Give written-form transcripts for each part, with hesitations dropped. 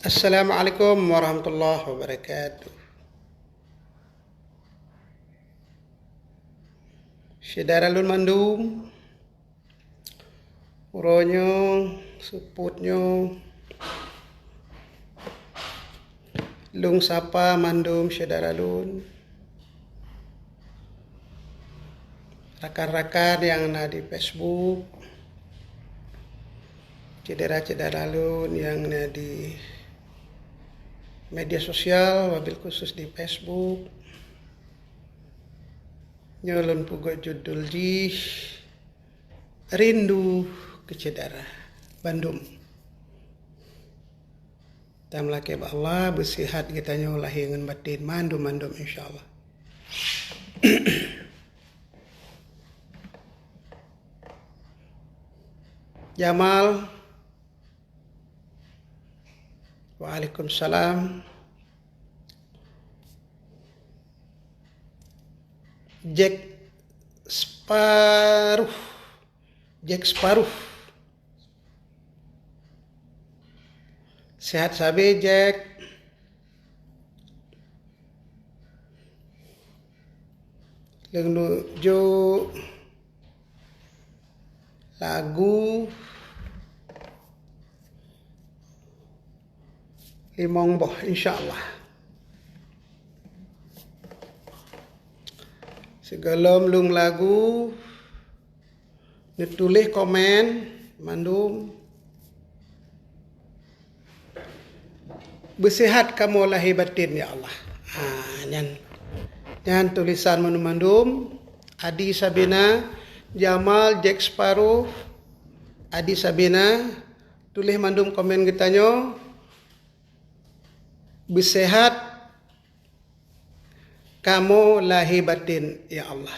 Assalamualaikum warahmatullahi wabarakatuh. Syedara lun mandum, uronyo, suputnyo, lung sapa mandum syedara lun, rakan-rakan yang ada di Facebook, cedera-cedera lun yang ada di media sosial, wabil khusus di Facebook. Nyolon pugo judul di Rindu ke Cedera Bandung. Tamlah ke Allah bersihat kita nyolah dengan batin mandum insyaallah. Jamal, waalaikumsalam. Jack Sparrow. Sehat sabi Jack. Lengnuju lagu Limong boh insyaallah. Segelom lung lagu ditulis komen mandum bersihat kamu lahir batin ya Allah. Nyan tulisan mandum Adi Sabina Jamal Jack Sparrow Adi Sabina tulis mandum komen getanyo bersihat kamu lahir batin ya Allah.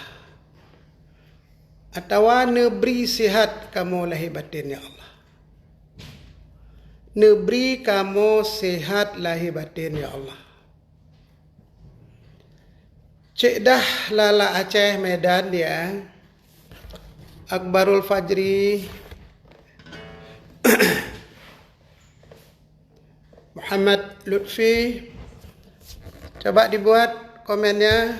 Atawa neberi sihat kamu lahir batin ya Allah. Neberi kamu sihat lahir batin ya Allah. Cik dah lala Aceh Medan dia. Akbarul Fajri. Muhammad Lutfi. Coba dibuat komennya.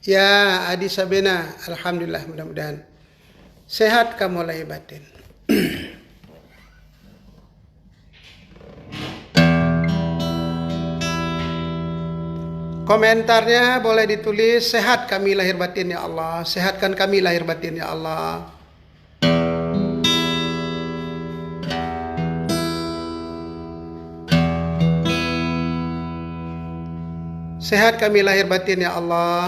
Ya Adi Sabina, alhamdulillah, mudah-mudahan sehat kamu lahir batin. Komentarnya boleh ditulis, sehat kami lahir batin ya Allah, sehatkan kami lahir batin ya Allah. Sehat kami lahir batin ya Allah.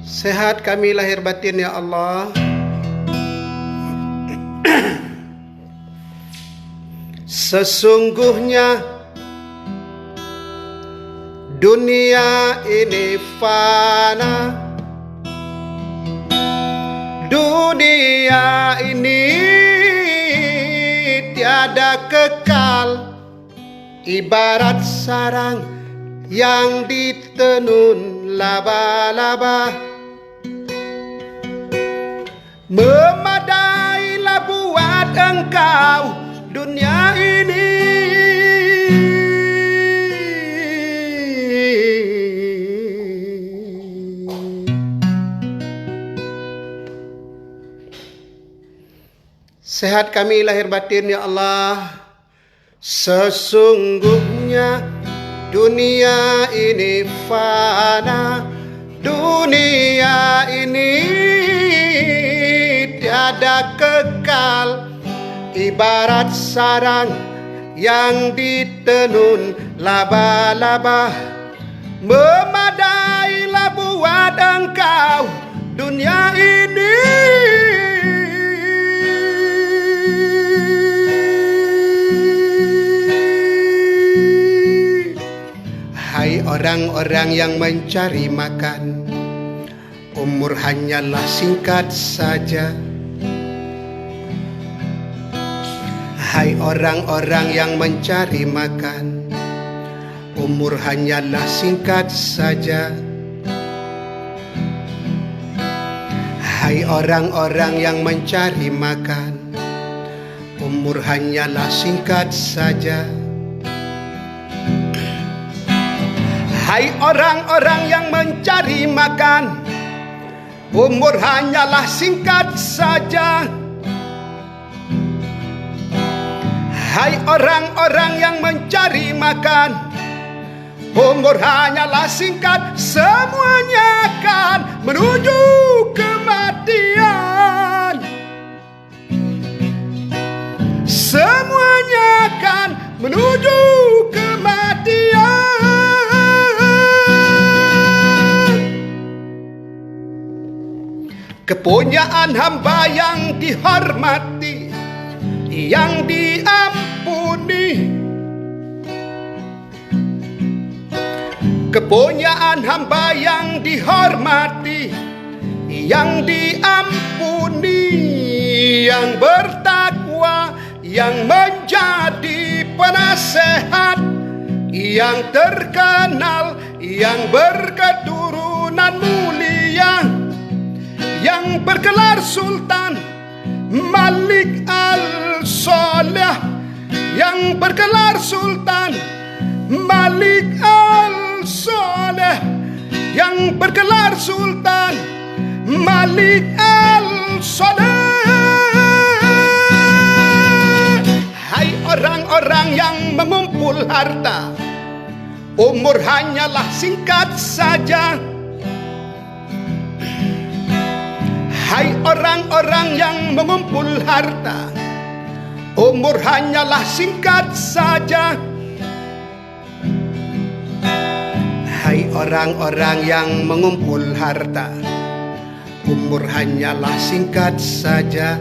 Sehat kami lahir batin ya Allah. Sesungguhnya dunia ini fana, dunia ini tiada kekal, ibarat sarang yang ditenun laba-laba. Memadailah buat engkau dunia ini. Sehat kami lahir batin ya Allah. Sesungguhnya dunia ini fana, dunia ini tiada kekal, ibarat sarang yang ditenun laba-laba. Memadailah buat engkau dunia ini. Hai orang-orang yang mencari makan, umur hanyalah singkat saja. Hai orang-orang yang mencari makan, umur hanyalah singkat saja. Hai orang-orang yang mencari makan, umur hanyalah singkat saja. Hai orang-orang yang mencari makan, umur hanyalah singkat saja. Hai orang-orang yang mencari makan, umur hanyalah singkat. Semuanya akan menuju kematian. Semuanya akan menuju kematian. Kepunyaan hamba yang dihormati, yang diampuni. Kepunyaan hamba yang dihormati, yang diampuni, yang bertakwa, yang menjadi penasehat, yang terkenal, yang berketurunan mulia, yang bergelar Sultan Malik Al-Soleh, yang bergelar Sultan Malik Al-Soleh, yang bergelar Sultan Malik Al-Soleh. Hai orang-orang yang mengumpul harta, umur hanyalah singkat saja. Hai orang-orang yang mengumpul harta, umur hanyalah singkat saja. Hai orang-orang yang mengumpul harta, umur hanyalah singkat saja.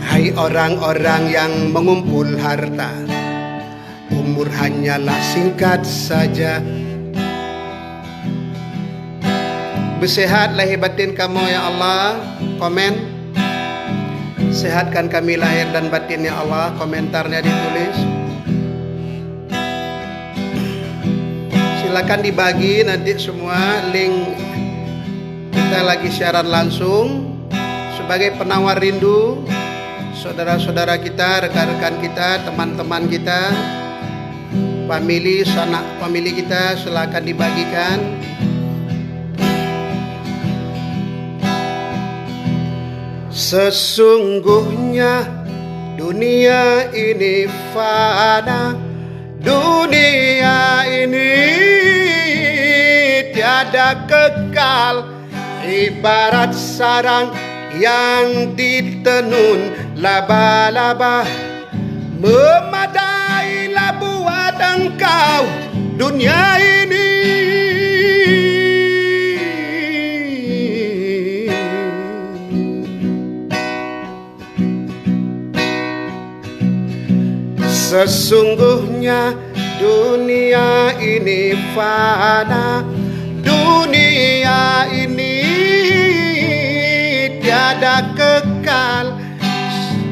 Hai orang-orang yang mengumpul harta, umur hanyalah singkat saja. Bersehat lahir batin kamu ya Allah. Komen. Sehatkan kami lahir dan batin ya Allah. Komentarnya ditulis. Silakan dibagi nanti semua link. Kita lagi siaran langsung sebagai penawar rindu. Saudara-saudara kita, rekan-rekan kita, teman-teman kita, famili, sanak famili kita, silakan dibagikan. Sesungguhnya dunia ini fana, dunia ini tiada kekal, ibarat sarang yang ditenun laba-laba. Memadailah buat engkau dunia ini. Sesungguhnya dunia ini fana, dunia ini tiada kekal,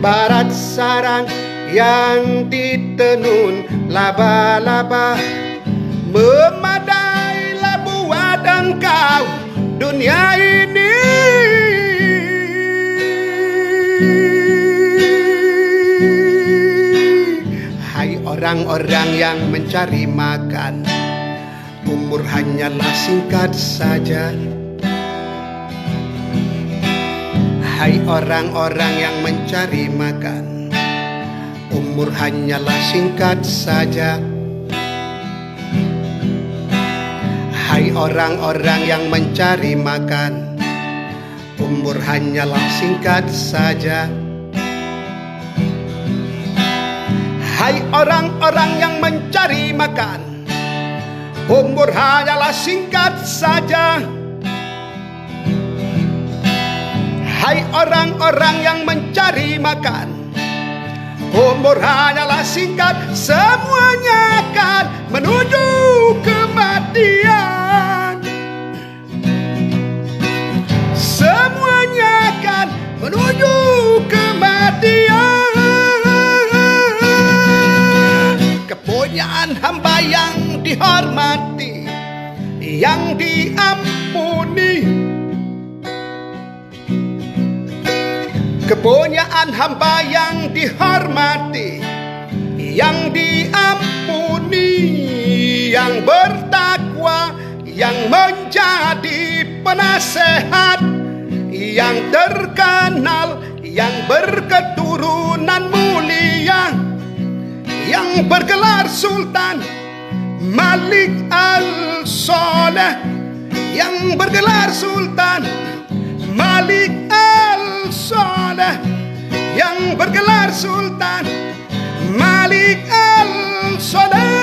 barat sarang yang ditenun laba-laba. Memadailah buat engkau dunia ini. Orang-orang yang mencari makan, umur hanyalah singkat saja. Hai orang-orang yang mencari makan, umur hanyalah singkat saja. Hai orang-orang yang mencari makan, umur hanyalah singkat saja. Hai orang-orang yang mencari makan, umur hanyalah singkat saja. Hai orang-orang yang mencari makan, umur hanyalah singkat. Semuanya akan menuju kematian. Semuanya akan menuju kematian. kepunyaan hamba yang dihormati, yang diampuni. Kepunyaan hamba yang dihormati, yang diampuni, yang bertakwa, yang menjadi penasehat, yang terkenal, yang berketurunan mulia, yang bergelar Sultan Malik Al-Soleh, yang bergelar Sultan Malik Al-Soleh, yang bergelar Sultan Malik Al-Soleh.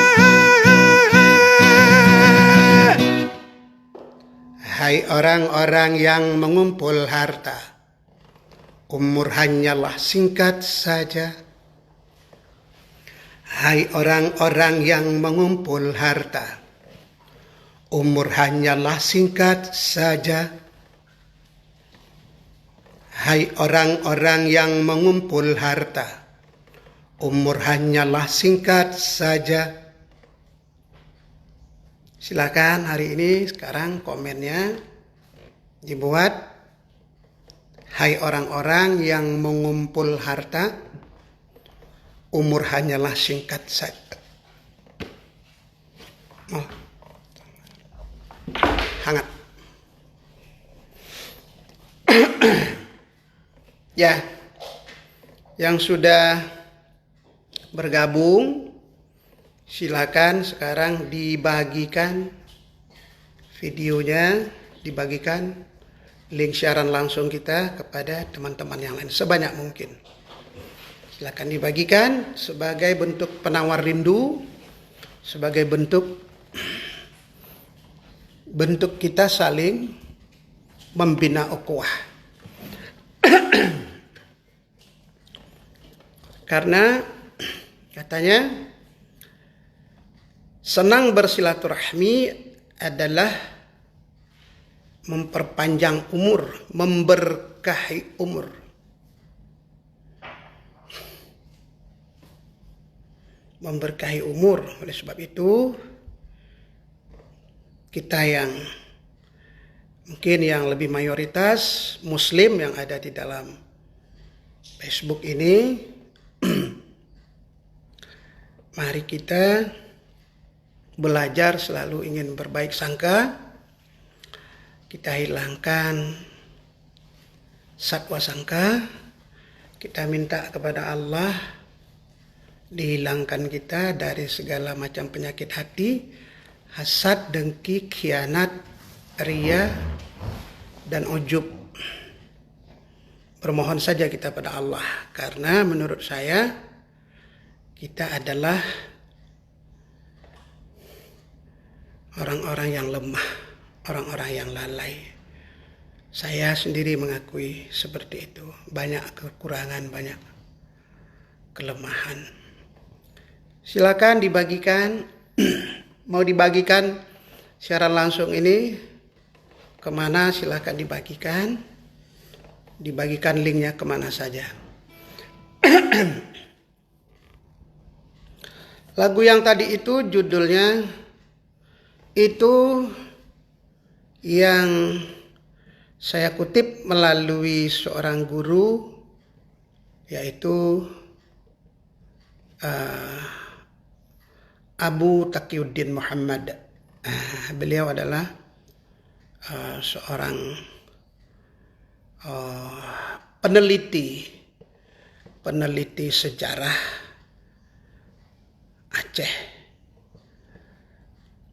Hai orang-orang yang mengumpul harta, umur hanyalah singkat saja. Hai orang-orang yang mengumpul harta, umur hanyalah singkat saja. Hai orang-orang yang mengumpul harta, umur hanyalah singkat saja. Silakan hari ini sekarang komennya dibuat. Hai orang-orang yang mengumpul harta, umur hanyalah singkat saja. Oh, hangat. Ya, yang sudah bergabung, silakan sekarang dibagikan videonya, dibagikan link siaran langsung kita kepada teman-teman yang lain sebanyak mungkin. Silakan dibagikan sebagai bentuk penawar rindu, sebagai bentuk kita saling membina ukhuwah. Karena katanya senang bersilaturahmi adalah memperpanjang umur, memberkahi umur. Memberkahi umur. Oleh sebab itu, kita yang mungkin yang lebih mayoritas Muslim yang ada di dalam Facebook ini, mari kita belajar selalu ingin berbaik sangka. Kita hilangkan sakwa sangka. Kita minta kepada Allah dihilangkan kita dari segala macam penyakit hati, hasad, dengki, khianat, ria, dan ujub. Bermohon saja kita pada Allah, karena menurut saya kita adalah orang-orang yang lemah, orang-orang yang lalai. Saya sendiri mengakui seperti itu. Banyak kekurangan, banyak kelemahan. Silakan dibagikan. Mau dibagikan siaran langsung ini kemana, silakan dibagikan. Dibagikan linknya kemana saja. Lagu yang tadi itu judulnya itu yang saya kutip melalui seorang guru, yaitu Abu Taqiyuddin Muhammad. Beliau adalah seorang peneliti sejarah Aceh.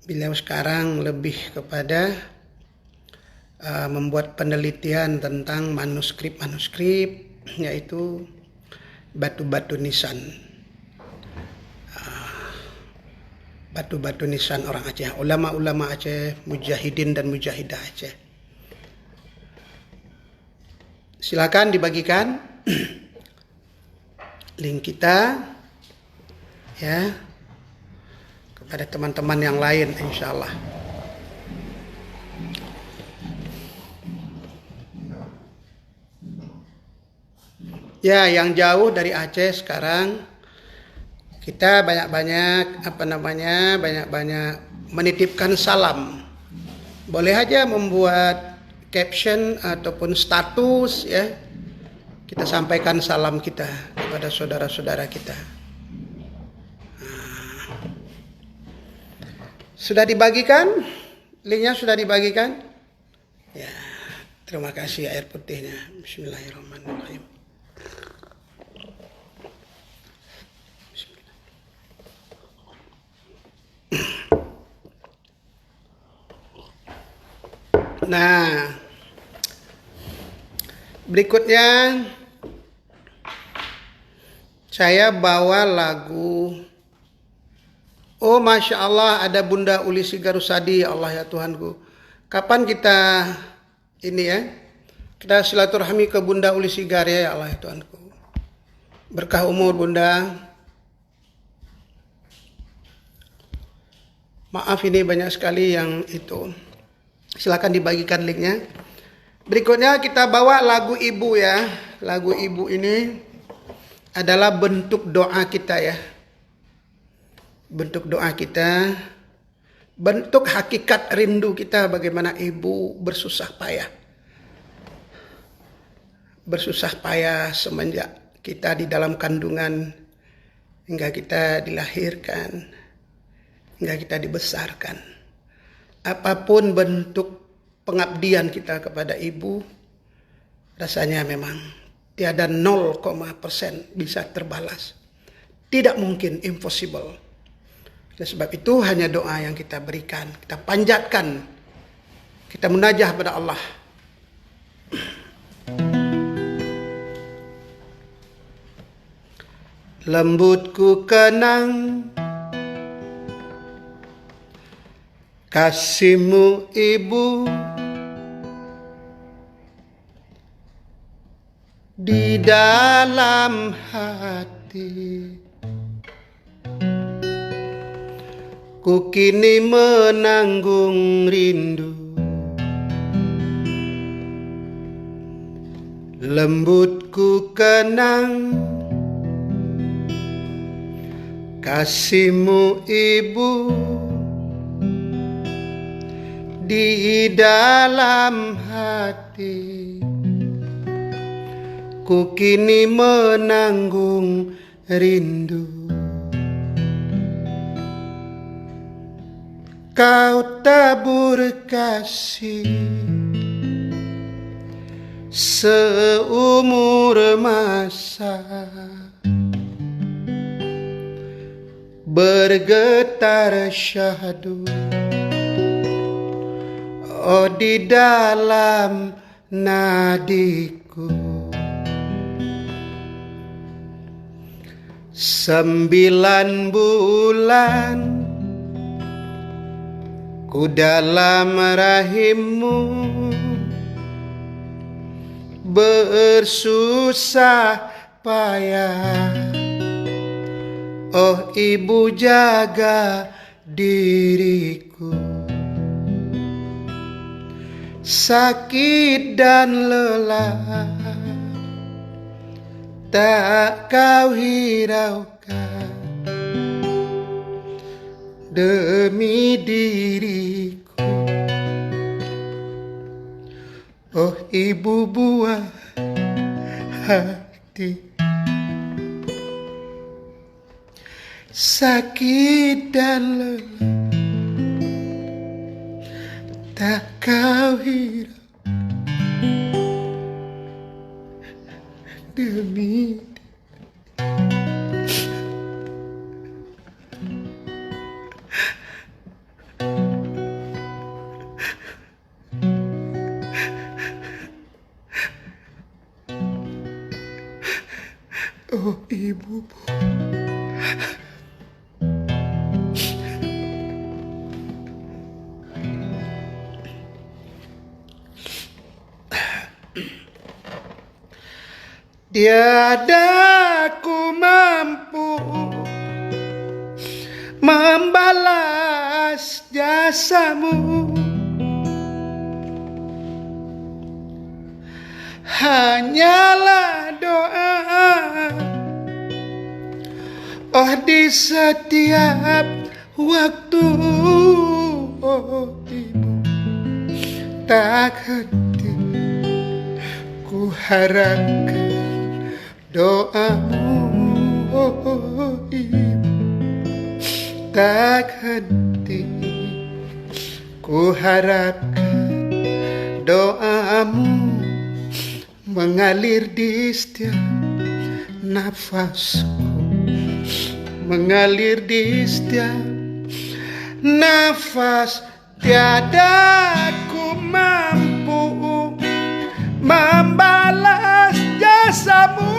Beliau sekarang lebih kepada membuat penelitian tentang manuskrip, yaitu batu-batu nisan. Batu-batu nisan orang Aceh, ulama-ulama Aceh, mujahidin dan mujahidah Aceh. Silakan dibagikan link kita ya kepada teman-teman yang lain, insya Allah. Ya, yang jauh dari Aceh sekarang kita banyak-banyak menitipkan salam. Boleh aja membuat caption ataupun status ya. Kita sampaikan salam kita kepada saudara-saudara kita. Sudah dibagikan? Linknya sudah dibagikan? Ya, terima kasih air putihnya. Bismillahirrahmanirrahim. Nah, berikutnya saya bawa lagu. Oh, Masya Allah, ada Bunda Uli Sigarusadi. Ya Allah ya Tuhanku, kapan kita ini ya, kita silaturahmi ke Bunda Uli Sigar ya Allah ya Tuhanku. Berkah umur Bunda. Maaf ini banyak sekali yang itu. Silakan dibagikan linknya. Berikutnya kita bawa lagu Ibu ya. Lagu Ibu ini adalah bentuk doa kita ya. Bentuk doa kita, bentuk hakikat rindu kita bagaimana ibu bersusah payah. Bersusah payah semenjak kita di dalam kandungan, hingga kita dilahirkan, hingga kita dibesarkan. Apapun bentuk pengabdian kita kepada ibu, rasanya memang tiada 0% bisa terbalas. Tidak mungkin, impossible. Oleh sebab itu hanya doa yang kita berikan, kita panjatkan, kita munajah pada Allah. Lembutku kenang kasihmu ibu, di dalam hati ku kini menanggung rindu. Lembutku kenang kasihmu ibu, di dalam hati ku kini menanggung rindu. Kau tabur kasih seumur masa, bergetar syahdu oh di dalam nadiku. 9 bulan ku dalam rahimmu, bersusah payah oh ibu jaga diriku. Sakit dan lelah tak kau hiraukan demi diriku. Oh ibu buah hati, sakit dan lelah tak kau hiraukan demi. Oh ibu, tiada ku mampu membalas jasamu, hanyalah doa oh di setiap waktu, oh Ibu, tak henti ku harapkan doamu, oh Ibu, tak henti ku harapkan doamu mengalir di setiap nafasku, mengalir di setiap nafas. Tiada ku mampu membalas jasamu,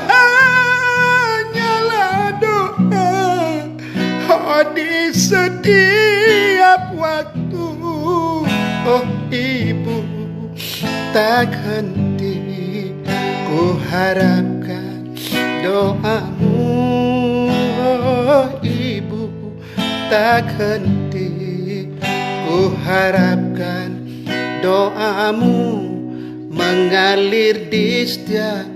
hanyalah doa, oh di setiap waktu, oh Ibu, tak henti ku harapkan doamu, oh Ibu, tak henti ku harapkan doamu mengalir di setiap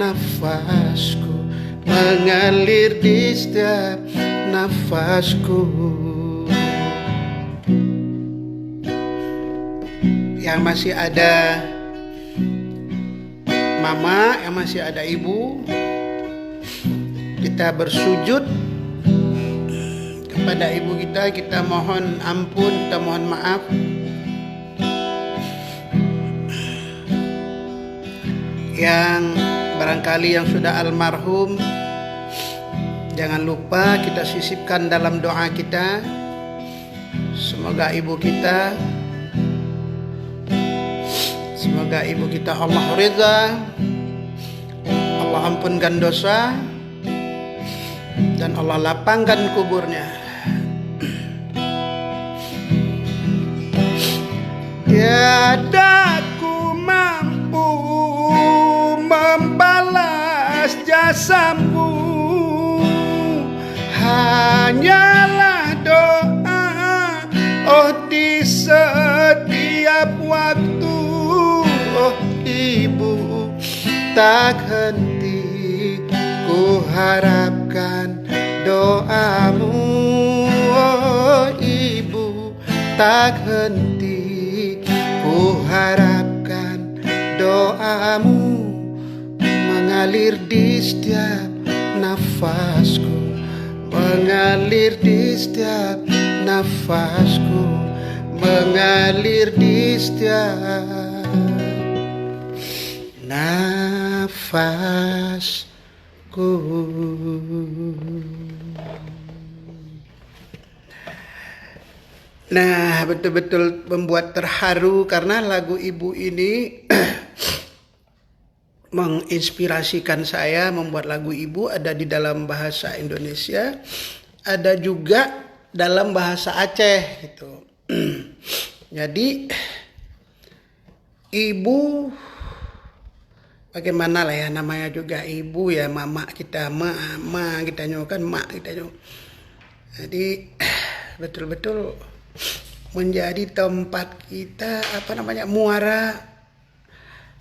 nafasku, mengalir di setiap nafasku. Yang masih ada mama, yang masih ada ibu, kita bersujud kepada ibu kita, kita mohon ampun, kita mohon maaf. Yang barangkali yang sudah almarhum, jangan lupa kita sisipkan dalam doa kita. Semoga ibu kita Allah ridha, Allah ampunkan dosa, dan Allah lapangkan kuburnya. Tiada ku mampu membalas jasamu, hanyalah doa, oh di setiap waktu, oh Ibu, tak henti ku harapkan doamu, oh Ibu, tak henti ku harapkan doamu mengalir di setiap nafasku, mengalir di setiap nafasku, mengalir di setiap nafasku. Nah, betul-betul membuat terharu karena lagu ibu ini menginspirasikan saya membuat lagu ibu. Ada di dalam bahasa Indonesia, ada juga dalam bahasa Aceh gitu. Jadi ibu, bagaimana lah ya, namanya juga ibu ya, mama kita, ma kita nyokan, mak kita nyok. Jadi betul-betul menjadi tempat kita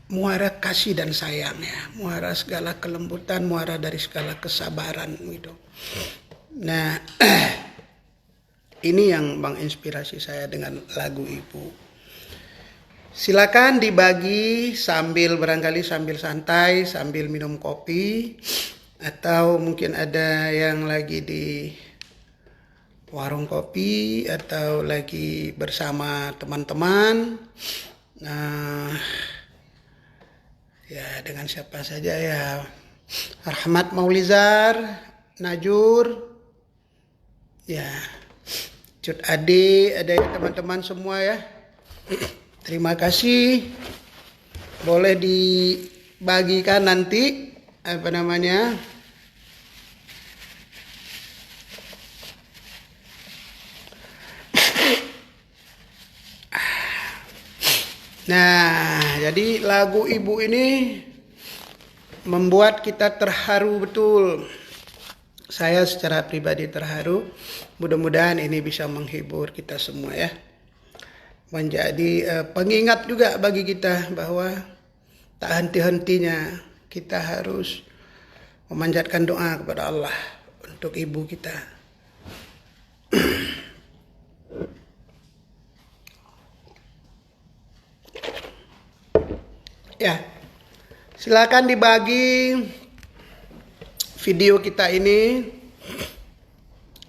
muara kasih dan sayang ya, muara segala kelembutan, muara dari segala kesabaran gitu. Nah, ini yang menginspirasi saya dengan lagu ibu. Silakan dibagi barangkali sambil santai, sambil minum kopi, atau mungkin ada yang lagi di warung kopi atau lagi bersama teman-teman. Nah, ya dengan siapa saja ya, Rahmat Maulizar, Najur, ya Cut Ade, ada ya teman-teman semua ya. Terima kasih. Boleh dibagikan nanti Nah, jadi lagu ibu ini membuat kita terharu betul. Saya secara pribadi terharu. Mudah-mudahan ini bisa menghibur kita semua ya. Menjadi pengingat juga bagi kita bahwa tak henti-hentinya kita harus memanjatkan doa kepada Allah untuk ibu kita. Ya, silakan dibagi video kita ini,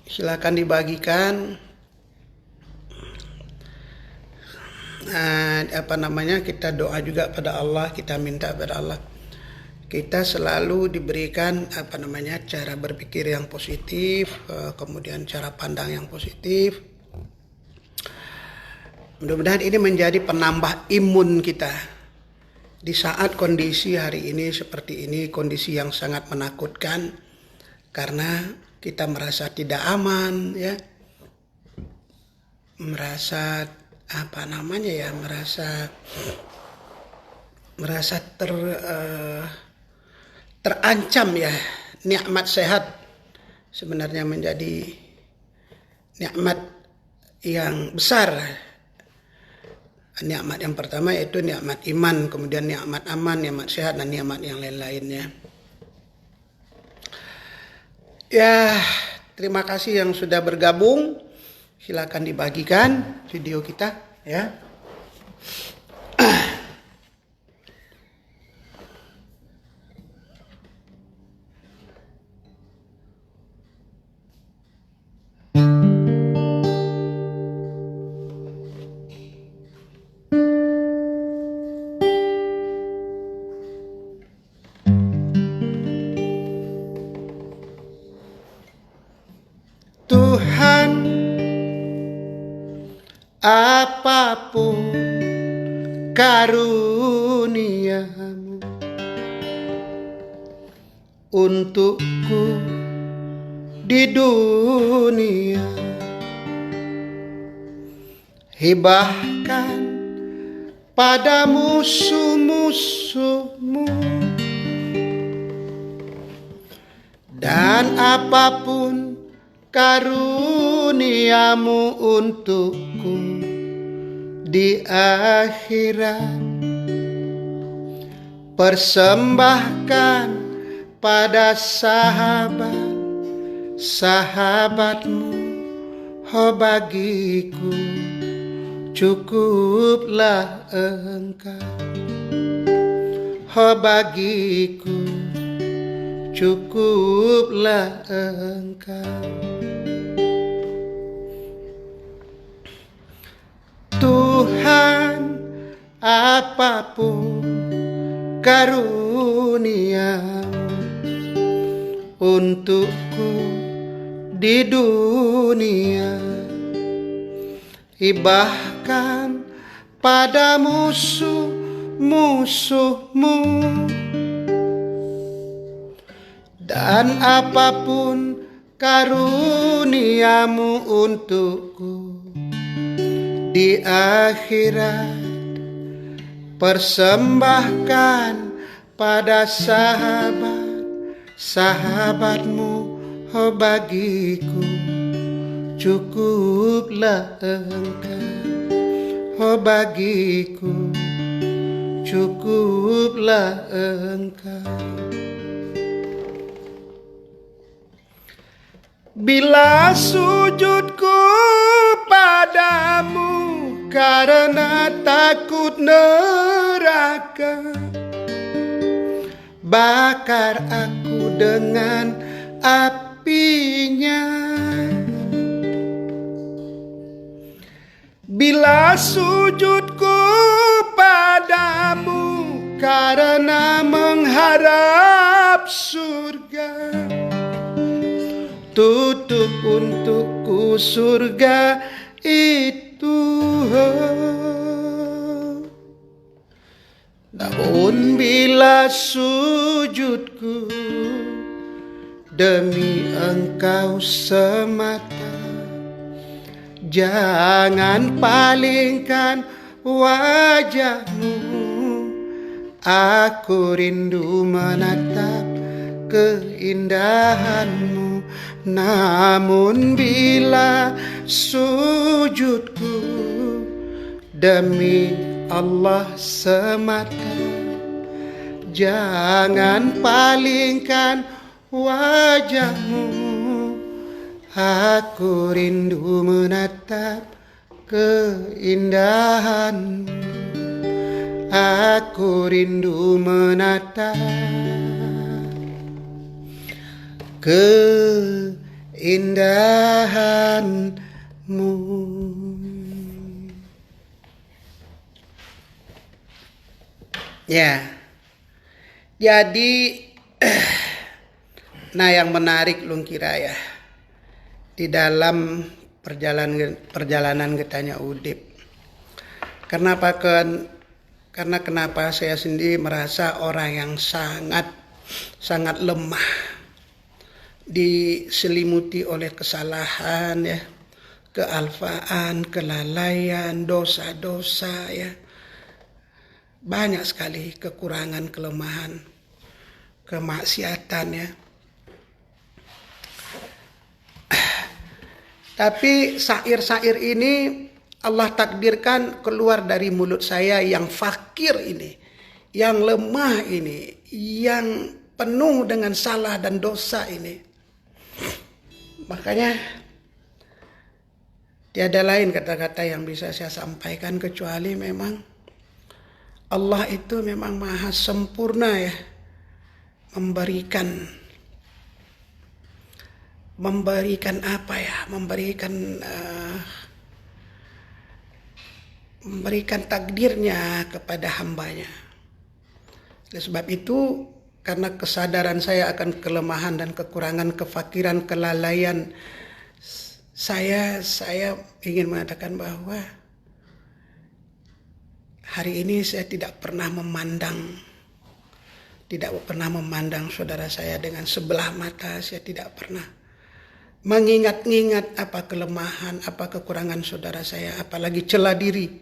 silakan dibagikan. Kita doa juga pada Allah, kita minta pada Allah kita selalu diberikan cara berpikir yang positif, kemudian cara pandang yang positif. Mudah-mudahan ini menjadi penambah imun kita di saat kondisi hari ini seperti ini, kondisi yang sangat menakutkan karena kita merasa tidak aman, ya, merasa terancam, ya. Nikmat sehat sebenarnya menjadi nikmat yang besar. Nikmat yang pertama yaitu nikmat iman, kemudian nikmat aman, nikmat sehat, dan nikmat yang lain-lainnya. Ya, terima kasih yang sudah bergabung. Silakan dibagikan video kita, ya. Tuhan, apapun karuniamu untukku di dunia, hibahkan pada musuh-musuhmu, dan apapun karuniamu untukku di akhirat, persembahkan pada sahabatmu, oh bagiku cukuplah engkau, oh bagiku cukuplah engkau. Tuhan, apapun karuniamu untukku di dunia, hibahkan pada musuh-musuhmu, dan apapun karuniamu untukku di akhirat, persembahkan pada sahabatmu, oh bagiku cukuplah engkau, oh bagiku cukuplah engkau. Bila sujudku padamu karena takut neraka, bakar aku dengan apinya. Bila sujudku padamu karena mengharap surga, tutup untukku surga itu. Namun bila sujudku demi engkau semata, jangan palingkan wajahmu, aku rindu menatap keindahanmu. Namun bila sujudku demi Allah semata, jangan palingkan wajahmu. Aku rindu menatap keindahanmu. Aku rindu menatap keindahanmu. Ya, jadi nah yang menarik Lung Kira ya, di dalam perjalanan getanya udip. Kenapa karena kenapa saya sendiri merasa orang yang sangat lemah, diselimuti oleh kesalahan ya, kealfaan, kelalaian, dosa-dosa ya. Banyak sekali kekurangan, kelemahan, kemaksiatan ya. Tapi syair-syair ini Allah takdirkan keluar dari mulut saya yang fakir ini, yang lemah ini, yang penuh dengan salah dan dosa ini. Makanya tiada lain kata-kata yang bisa saya sampaikan kecuali memang Allah itu memang maha sempurna ya, memberikan apa ya, memberikan takdirnya kepada hambanya. Oleh sebab itu, karena kesadaran saya akan kelemahan dan kekurangan, kefakiran, kelalaian, saya ingin mengatakan bahwa hari ini saya tidak pernah memandang saudara saya dengan sebelah mata. Saya tidak pernah mengingat-ingat apa kelemahan, apa kekurangan saudara saya, apalagi celah diri,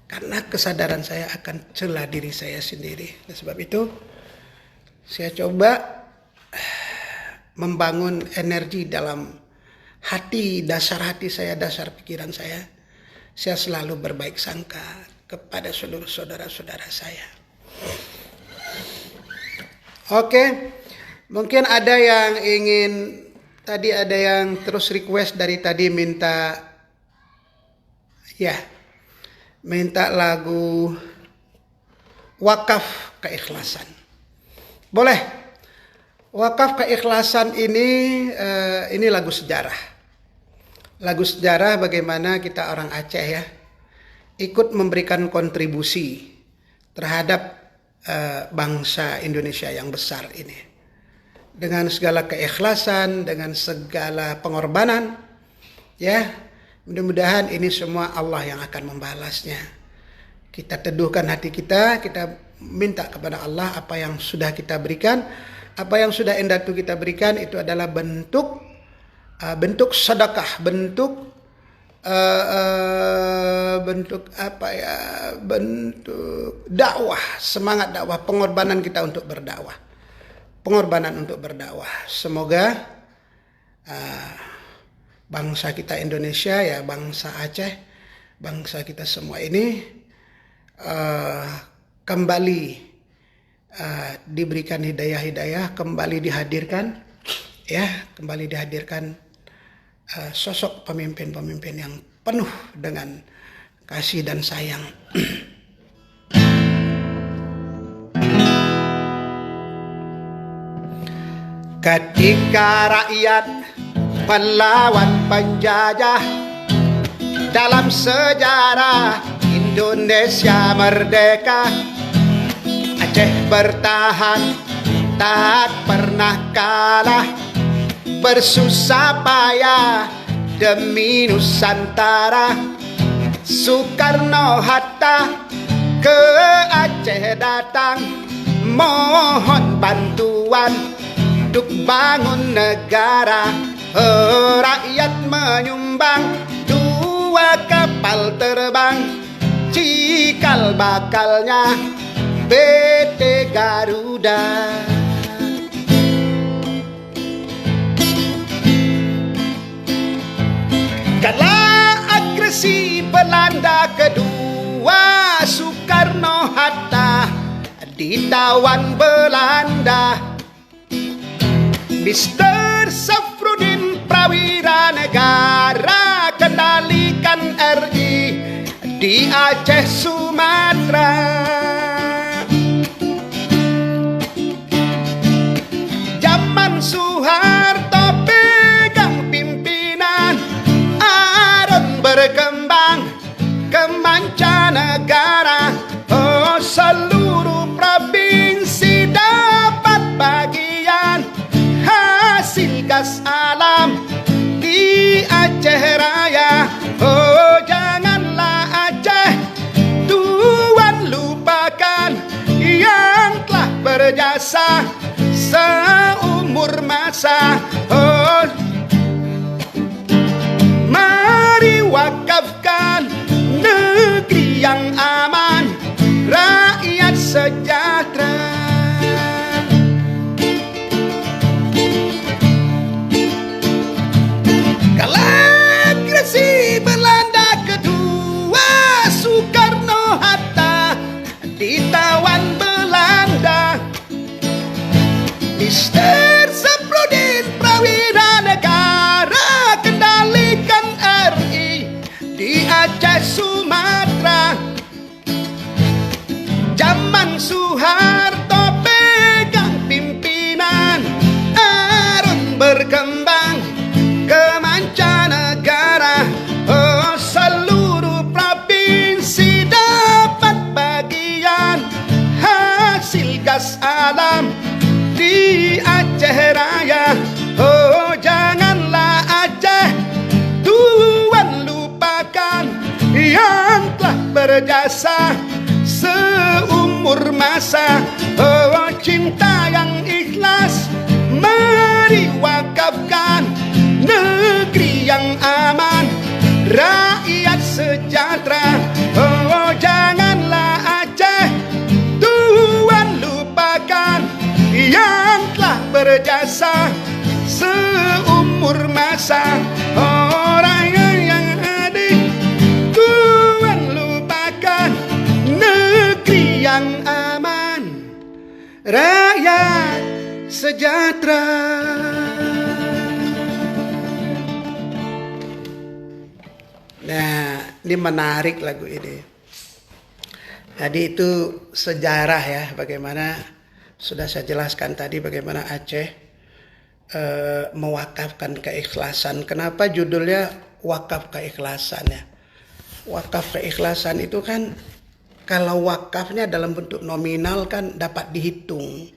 karena kesadaran saya akan celah diri saya sendiri. Oleh sebab itu, saya coba membangun energi dalam hati, dasar hati saya, dasar pikiran saya. Saya selalu berbaik sangka kepada seluruh saudara-saudara saya. Oke, mungkin ada yang ingin, tadi ada yang terus request dari tadi minta lagu Wakaf Keikhlasan. Boleh. Wakaf Keikhlasan ini lagu sejarah. Lagu sejarah bagaimana kita orang Aceh ya, ikut memberikan kontribusi terhadap bangsa Indonesia yang besar ini. Dengan segala keikhlasan, dengan segala pengorbanan, ya, mudah-mudahan ini semua Allah yang akan membalasnya. Kita teduhkan hati kita minta kepada Allah apa yang sudah kita berikan, apa yang sudah endatu kita berikan itu adalah bentuk sedekah, bentuk dakwah, semangat dakwah, pengorbanan kita untuk berdakwah. Semoga bangsa kita Indonesia ya, bangsa Aceh, bangsa kita semua ini kembali diberikan hidayah, kembali dihadirkan sosok pemimpin-pemimpin yang penuh dengan kasih dan sayang. Ketika rakyat melawan penjajah dalam sejarah Indonesia merdeka, Aceh bertahan tak pernah kalah, bersusah payah demi Nusantara. Soekarno-Hatta ke Aceh datang, mohon bantuan untuk bangun negara. Rakyat menyumbang 2 kapal terbang, cikal bakalnya PT Garuda. Kala agresi Belanda kedua, Soekarno-Hatta ditawan Belanda. Mister Safrudin Prawira Negara kendalikan RI di Aceh Sumatera. Zaman Soeharto pegang pimpinan, Aron berkembang ke mancanegara. Oh, seluruh provinsi dapat bagian hasil gas alam di Aceh Raya. Oh, janganlah Aceh tuan lupakan yang telah berjasa seumur masa. Oh, mari wakafkan negeri yang aman, rakyat sejahtera. Agresi Belanda kedua, Soekarno-Hatta ditawan Belanda. Mister Safrudin Prawira Negara kendalikan RI di Aceh Sumatera. Zaman Soeharto pegang pimpinan, Aron berkembang ke mancanegara. Oh, seluruh provinsi dapat bagian hasil gas alam di Aceh Raya. Oh, janganlah Aceh tuan lupakan yang telah berjasa seumur masa. Oh, cinta yang ikhlas mari wakafkan negeri yang aman, rakyat sejahtera. Oh, janganlah Aceh tuan lupakan yang telah berjasa seumur masa. Orang yang adik tuan lupakan negeri yang aman, rakyat sejahtera. Nah, ini menarik lagu ini. Jadi itu sejarah ya, bagaimana sudah saya jelaskan tadi bagaimana Aceh mewakafkan keikhlasan. Kenapa judulnya wakaf keikhlasan ya? Wakaf keikhlasan itu kan kalau wakafnya dalam bentuk nominal kan dapat dihitung.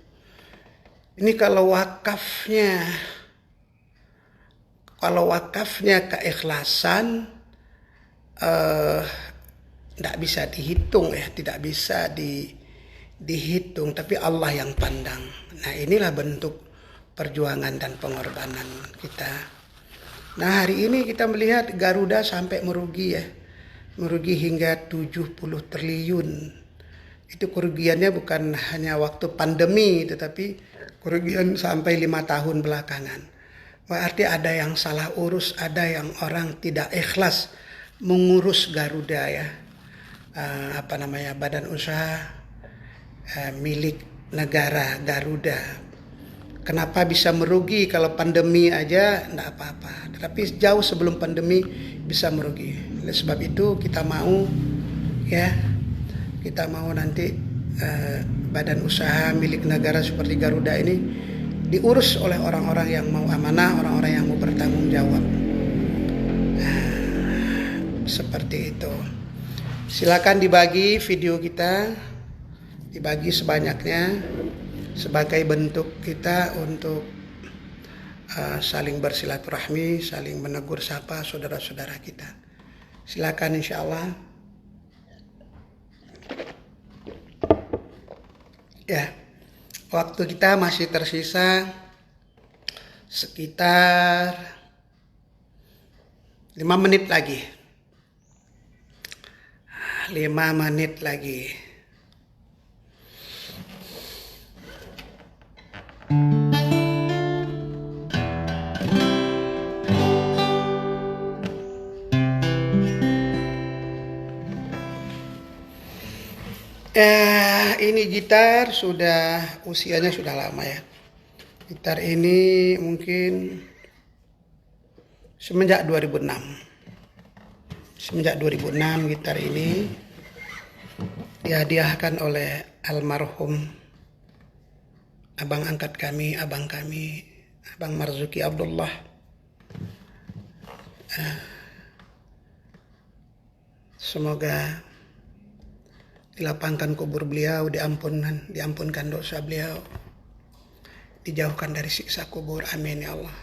Ini kalau wakafnya keikhlasan tidak bisa dihitung ya, tidak bisa dihitung, tapi Allah yang pandang. Nah, inilah bentuk perjuangan dan pengorbanan kita. Nah, hari ini kita melihat Garuda sampai merugi ya, merugi hingga 70 triliun. Itu kerugiannya bukan hanya waktu pandemi, tetapi kerugian sampai 5 tahun belakangan. Berarti ada yang salah urus, ada yang orang tidak ikhlas mengurus Garuda ya. Badan usaha milik negara Garuda. Kenapa bisa merugi? Kalau pandemi aja enggak apa-apa, tetapi jauh sebelum pandemi bisa merugi. Oleh sebab itu kita mau nanti badan usaha milik negara seperti Garuda ini diurus oleh orang-orang yang mau amanah, orang-orang yang mau bertanggung jawab. Seperti itu. Silakan dibagi video kita, dibagi sebanyaknya sebagai bentuk kita untuk saling bersilaturahmi, saling menegur sapa saudara-saudara kita. Silakan, insya Allah. Ya, waktu kita masih tersisa sekitar 5 menit lagi. 5 menit lagi. Ini gitar sudah usianya sudah lama ya. Gitar ini mungkin semenjak 2006. Semenjak 2006 gitar ini dihadiahkan oleh almarhum abang angkat kami, abang Marzuki Abdullah. Semoga dilapangkan kubur beliau, diampunkan dosa beliau, dijauhkan dari siksa kubur. Amin ya Allah.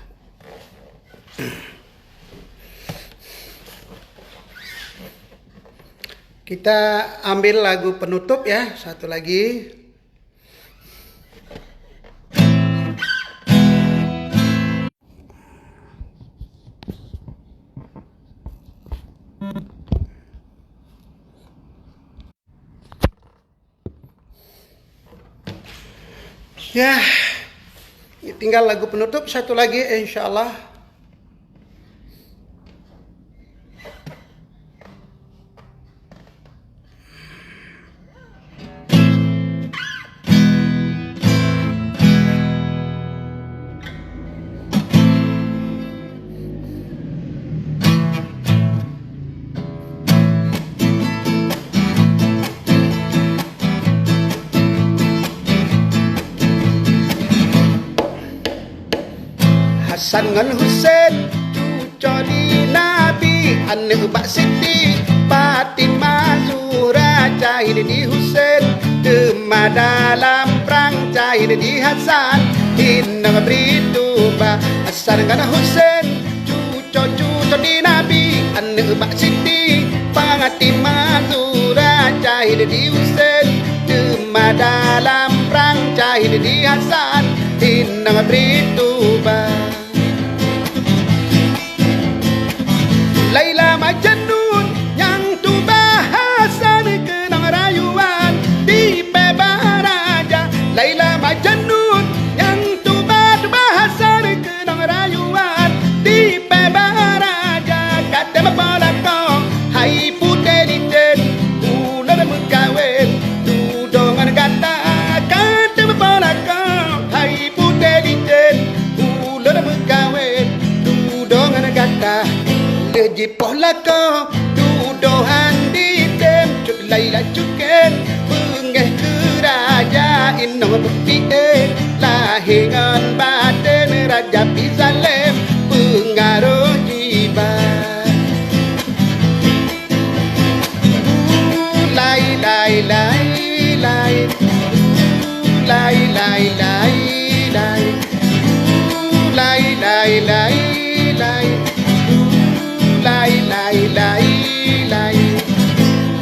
Kita ambil lagu penutup ya, satu lagi. Ya, tinggal lagu penutup satu lagi insya Allah. Hasan ngan Husain cucu di Nabi, anak Bak Siti Fatimah Zura, cahid di Husain, demah dalam perang cahid di Hasan, inna berituba. Hasan ngan Husain cucu di Nabi, anak Bak Siti Fatimah Zura, cahid di Husain, demah dalam perang cahid di Hasan, inna berituba. Laila Majnun yang tu bahasan kenang rayuan di Pebaraja. Laila Majnun yang tu bahasan kenang rayuan di Pebaraja. Kata mapala kau hai puteliten ular mengkawin dudongan kata. Kata mapala kau hai puteliten ular mengkawin dudongan kata. Lejipoh lako dudohan di tem cuk Laila cuken pengeh kerajaan no bukti lahingan baten Raja Bizalem pengaruh jibat. Lai lai lai lai lai lai lai lai lai lai lai lai lai lai lai lai.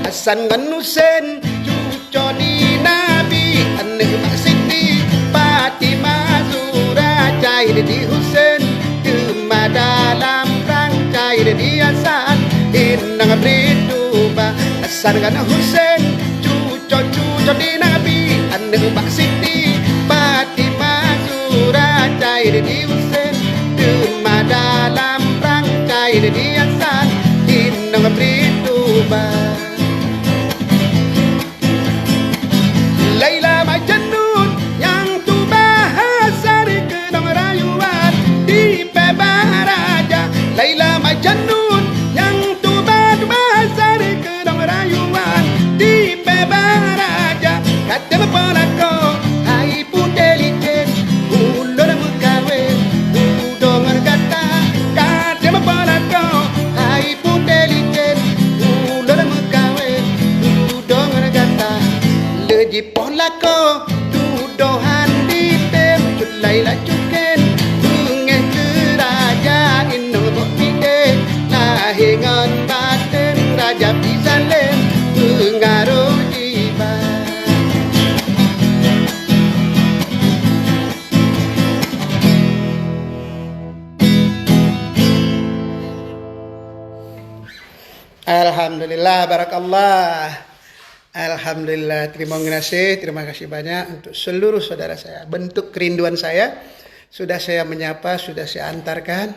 Hasan ngan Husain cucu di Nabi, anak Bak Siti Fatimah Zura, cahid di Husain, demah dalam perang cahid di Hasan, inna berituba. Hasan ngan Husain cucu di Nabi, anak Bak Siti Fatimah Zura, cahid di Husain, demah dalam perang cahid di Hasan, inna berituba. Laila Majnun yang tu bahasa kenang rayuan di Pebaraja. Laila Majnun yang tu bahasa kenang rayuan di Pebaraja. Kata mapala kau hai puteliten ulur mengkawin dudongan kata. Kata mapala kau hai puteliten ulur mengkawin dudongan kata. Lejipoh lako dudohan di tem cuk Laila cuken pengeh kerajaan no bukti lahingan baten Raja Bizalem pengaruh jibat. Alhamdulillah, barakallah. Alhamdulillah, terima kasih banyak untuk seluruh saudara saya. Bentuk kerinduan saya sudah saya menyapa, sudah saya antarkan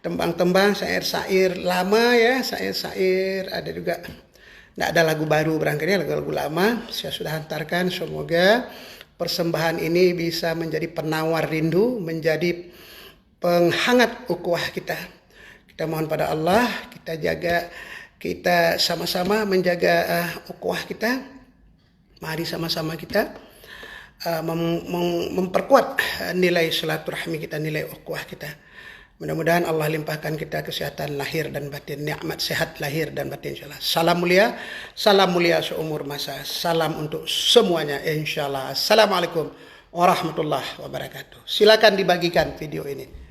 tembang-tembang, syair-syair lama ya, syair-syair ada juga. Tidak ada lagu baru, barangkali lagu-lagu lama saya sudah antarkan. Semoga persembahan ini bisa menjadi penawar rindu, menjadi penghangat ukhuwah kita. Kita mohon pada Allah, kita jaga, kita sama-sama menjaga ukhuwah kita. Mari sama-sama kita memperkuat nilai silaturahmi kita, nilai ukhuwah kita. Mudah-mudahan Allah limpahkan kita kesehatan lahir dan batin, nikmat sehat lahir dan batin insyaallah. Salam mulia seumur masa. Salam untuk semuanya insyaallah. Assalamualaikum warahmatullahi wabarakatuh. Silakan dibagikan video ini.